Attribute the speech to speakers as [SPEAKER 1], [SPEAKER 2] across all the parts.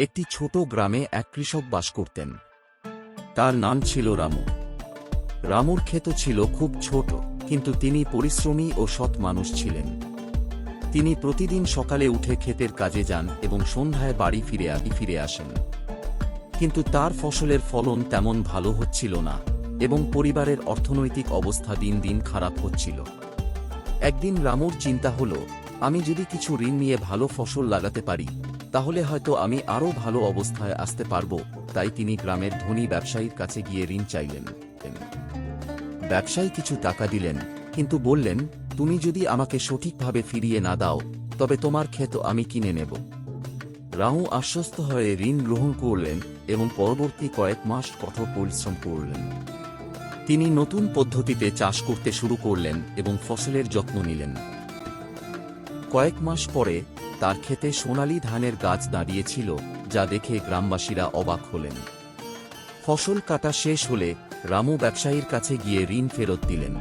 [SPEAKER 1] একটি ছোট গ্রামে এক কৃষক বাস করতেন। তার নাম ছিল রামু। রামুর ক্ষেত ছিল খুব ছোট, কিন্তু তিনি পরিশ্রমী ও সৎ মানুষ ছিলেন। তিনি প্রতিদিন সকালে উঠে ক্ষেতের কাজে যান এবং সন্ধ্যায় বাড়ি ফিরে আসেন। কিন্তু তার ফসলের ফলন তেমন ভালো হচ্ছিল না এবং পরিবারের অর্থনৈতিক অবস্থা দিন দিন খারাপ হচ্ছিল। একদিন রামুর চিন্তা হল, আমি যদি কিছু ঋণ নিয়ে ভালো ফসল লাগাতে পারি তাহলে হয়তো আমি আরও ভালো অবস্থায় আসতে পারব। তাই তিনি গ্রামের ধনী ব্যবসায়ীর কাছে গিয়ে ঋণ চাইলেন। ব্যবসায়ী কিছু টাকা দিলেন, কিন্তু বললেন, তুমি যদি আমাকে সঠিকভাবে ফিরিয়ে না দাও তবে তোমার ক্ষেত আমি কিনে নেব। রামু আশ্বস্ত হয়ে ঋণ গ্রহণ করলেন এবং পরবর্তী কয়েক মাস কঠোর পরিশ্রম করলেন। তিনি নতুন পদ্ধতিতে চাষ করতে শুরু করলেন এবং ফসলের যত্ন নিলেন। কয়েক মাস পরে তার ক্ষেতে সোনালী ধানের গাছ দাঁড়িয়েছিল, যা দেখে গ্রামবাসীরা অবাক হলেন। ফসল কাটা শেষ হলে রামু ব্যবসায়ীর কাছে গিয়ে ঋণ ফেরত দিলেন।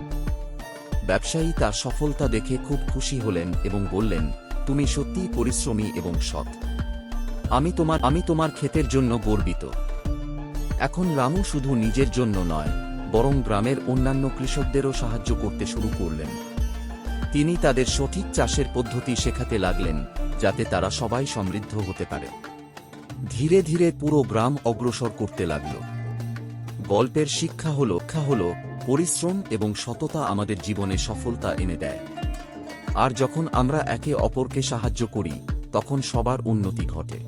[SPEAKER 1] ব্যবসায়ী তার সফলতা দেখে খুব খুশি হলেন এবং বললেন, তুমি সত্যিই পরিশ্রমী এবং সৎ। আমি তোমার ক্ষেতের জন্য গর্বিত। এখন রামু শুধু নিজের জন্য নয়, বরং গ্রামের অন্যান্য কৃষকদেরও সাহায্য করতে শুরু করলেন। তিনি তাদের সঠিক চাষের পদ্ধতি শেখাতে লাগলেন, যাতে তারা সবাই সমৃদ্ধ হতে পারে। ধীরে ধীরে পুরো গ্রাম অগ্রসর করতে লাগল। গল্পের শিক্ষা হল পরিশ্রম এবং সততা আমাদের জীবনে সফলতা এনে দেয়। আর যখন আমরা একে অপরকে সাহায্য করি তখন সবার উন্নতি ঘটে।